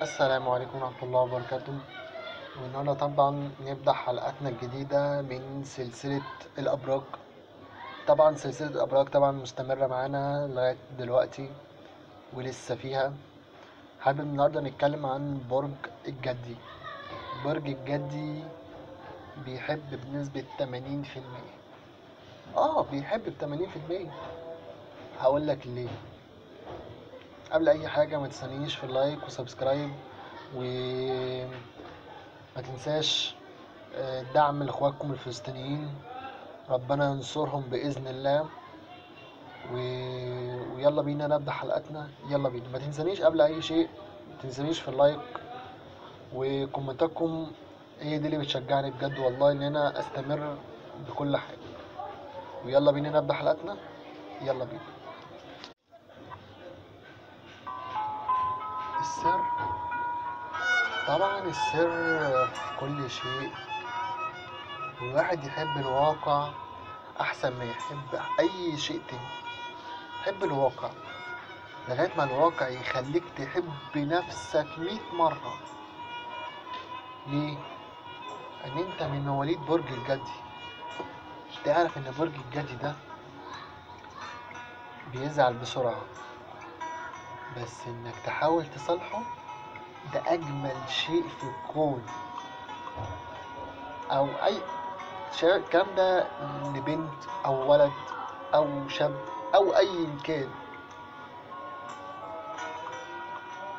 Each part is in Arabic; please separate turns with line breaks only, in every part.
السلام عليكم ورحمة الله وبركاته. والنهاردة طبعا نبدأ حلقتنا الجديدة من سلسلة الأبراج. طبعا سلسلة الأبراج طبعا مستمرة معانا لغاية دلوقتي ولسه فيها. حابب النهاردة نتكلم عن برج الجدي. برج الجدي بيحب بنسبة 80%. بيحب ب80%. هقولك ليه. قبل أي حاجة ما تنسانيش في اللايك وسبسكرايب، وما تنساش دعم لاخواتكم الفلسطينيين، ربنا ينصرهم باذن الله. و... ويلا بينا نبدا حلقتنا. يلا بينا. ما تنسانيش قبل اي شيء، ما تنسانيش في اللايك وكومنتاتكم، هي دي اللي بتشجعني بجد والله ان انا استمر بكل حاجه. ويلا بينا نبدا حلقتنا. يلا بينا. السر، طبعا السر في كل شيء. الواحد يحب الواقع احسن ما يحب اي شيء تاني. حب الواقع لغاية ما الواقع يخليك تحب نفسك 100 مرة. ليه؟ ان انت من مواليد برج الجدي. تعرف ان برج الجدي ده بيزعل بسرعة، بس انك تحاول تصالحه ده اجمل شيء في الكون. او اي شيء الكلام ده لبنت او ولد او شاب او اي كان.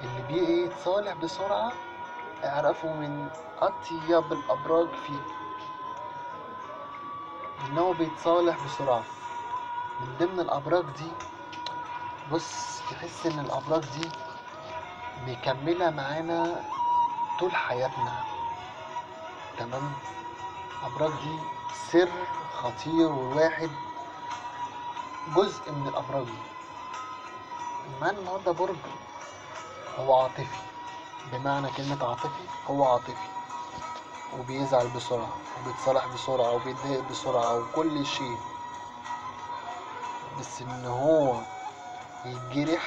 اللي بيتصالح بسرعة اعرفه من اطيب الابراج فيه، انه بيتصالح بسرعة. من ضمن الابراج دي، بص تحس ان الابراج دي مكملة معانا طول حياتنا. تمام. الابراج دي سر خطير، والواحد جزء من الابراج دي. معانا النهارده برج هو عاطفي، بمعنى كلمة عاطفي. هو عاطفي وبيزعل بسرعة وبيتصالح بسرعة وبيتضايق بسرعة وكل شيء، بس ان هو يتجرح،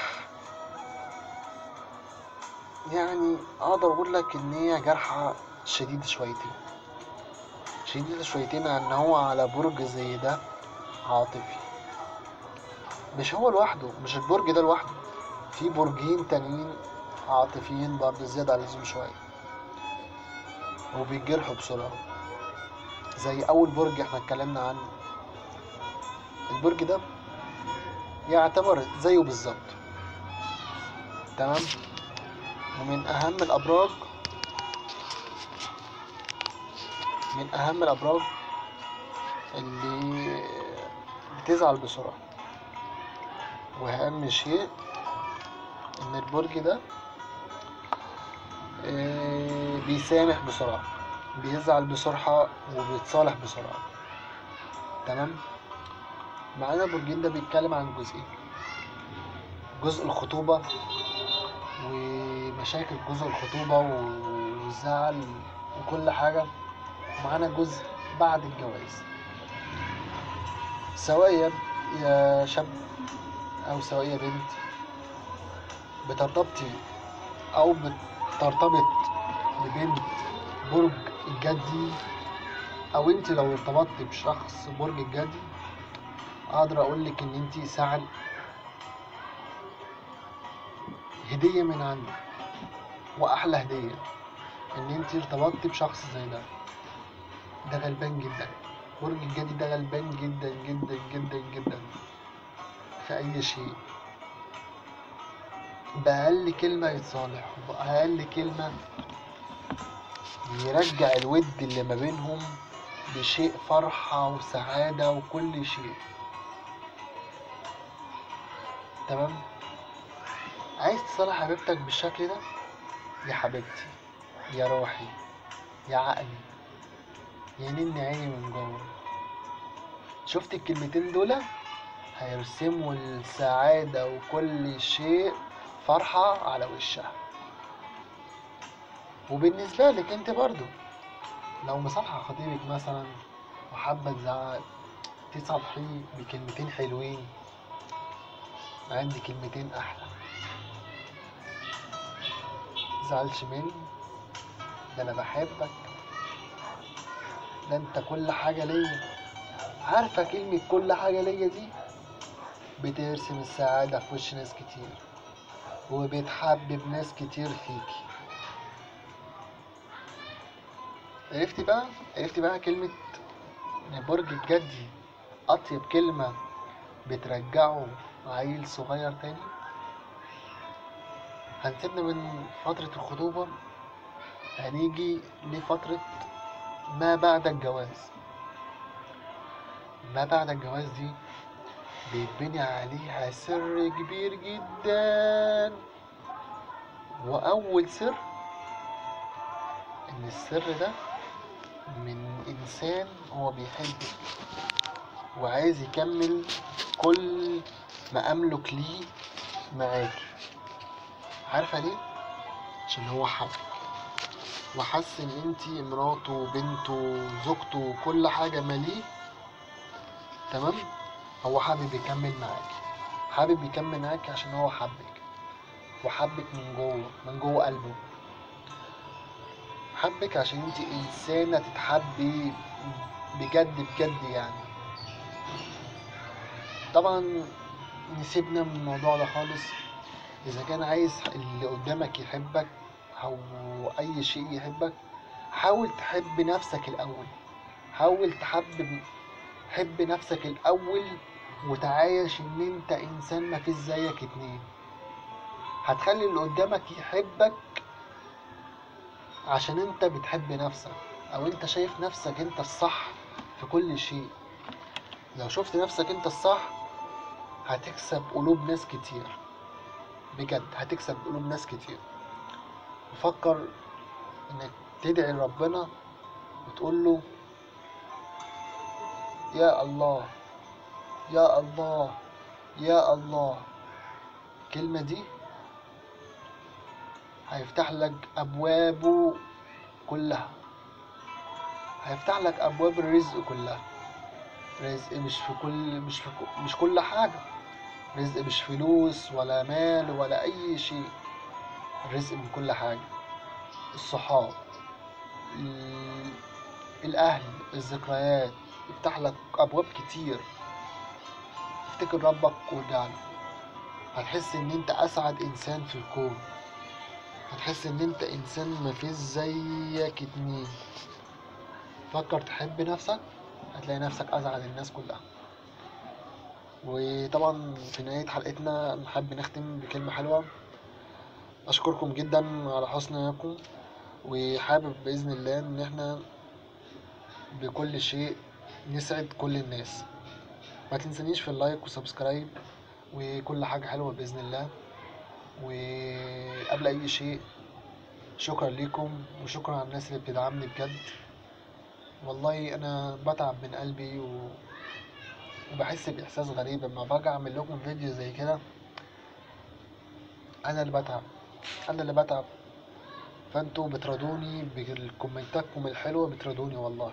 يعني اقدر اقول لك ان هي جرحة شديدة شويتين. شديدة شويتين ان هو على برج زي ده عاطفي. مش هو لوحده، مش البرج ده لوحده، في برجين تانيين عاطفيين برضه زيادة على اللزوم شوية وبيجرحوا بسرعة. زي أول برج احنا اتكلمنا عنه، البرج ده يعتبر زيه بالظبط. تمام. ومن أهم الأبراج، من أهم الأبراج اللي بتزعل بسرعة. وأهم شيء إن البرج ده بيسامح بسرعة، بيزعل بسرعة وبيتصالح بسرعة. تمام. معانا البرجين ده بيتكلم عن جزئين: جزء الخطوبة ومشاكل جزء الخطوبة والزعل وكل حاجة، ومعانا جزء بعد الجواز. سواء يا شاب أو سواء يا بنت بترتبطي أو بترتبط ببنت برج الجدي، أو انت لو ارتبطت بشخص برج الجدي، اقدر اقولك ان انت سعد هدية من عندي. واحلى هدية ان انت ارتبطت بشخص زي ده. ده غلبان جدا. برج الجدي ده غلبان جدا جدا جدا جدا في اي شيء. بأقل كلمة يتصالح، وبأقل كلمة يرجع الود اللي ما بينهم بشيء فرحة وسعادة وكل شيء. تمام. عايز تصالح حبيبتك بالشكل ده؟ يا حبيبتي، يا روحي، يا عقلي، يا نني عيني من جوه، شفت الكلمتين دول هيرسموا السعادة وكل شيء فرحة على وشها. وبالنسبة لك انت برضو، لو مصالحة خطيبك مثلا وحابة تزعل، تصالحيه بكلمتين حلوين. عندي كلمتين أحلى: متزعلش مني، ده انا بحبك، ده انت كل حاجة ليا. عارفة كلمة كل حاجة ليا دي بترسم السعادة في وش ناس كتير، وبتحبب ناس كتير فيكي. عرفتي بقى؟ عرفتي بقى كلمة إن برج الجدي أطيب كلمة بترجعه عيل صغير تاني. هنسيبنا من فترة الخطوبة، هنيجي لفترة ما بعد الجواز. ما بعد الجواز دي بيتبني عليها سر كبير جدا، وأول سر إن السر ده من إنسان هو بيحبك وعايز يكمل كل ما أملك ليه معاكي. عارفة ليه؟ عشان هو حبك وحس إن انتي مراته وبنته وزوجته وكل حاجة ماليه. تمام؟ هو حابب يكمل معاكي، حابب يكمل معاكي عشان هو حبك، وحبك من جوه قلبه. حبك عشان انتي إنسانة تتحبي بجد بجد يعني. طبعا نسيبنا من الموضوع ده خالص. إذا كان عايز اللي قدامك يحبك أو أي شيء يحبك، حاول تحب نفسك الأول. حاول حب نفسك الأول، وتعايش إن أنت إنسان مفيش زيك اتنين. هتخلي اللي قدامك يحبك عشان أنت بتحب نفسك، أو أنت شايف نفسك أنت الصح في كل شيء. لو شفت نفسك أنت الصح هتكسب قلوب ناس كتير، بجد هتكسب قلوب ناس كتير. فكر إنك تدعي ربنا وتقول له يا الله، يا الله، يا الله. الكلمة دي هيفتح لك أبوابه كلها، هيفتح لك أبواب الرزق كلها. رزق مش كل حاجة. رزق مش فلوس ولا مال ولا أي شيء. الرزق من كل حاجة. الصحاب، ال- الأهل، الذكريات. يفتح لك أبواب كتير. افتكر ربك وارجع له، هتحس إن أنت أسعد إنسان في الكون. هتحس إن أنت إنسان مفيش زيك اتنين. فكر تحب نفسك، هتلاقي نفسك أسعد الناس كلها. وطبعا في نهاية حلقتنا نحب نختم بكلمة حلوة. أشكركم جدا على حسن نيتكم، وحابب بإذن الله إن احنا بكل شيء نسعد كل الناس. ما تنسانيش في اللايك وسبسكرايب وكل حاجة حلوة بإذن الله. وقبل أي شيء شكرا ليكم، وشكرا على الناس اللي بتدعمني بجد. والله أنا بتعب من قلبي وبحس بإحساس غريب لما باجي أعمل لكم فيديو زي كده. أنا اللي بتعب، أنا اللي بتعب. فانتوا بترضوني بالكومنتاتكم الحلوة، بترضوني والله.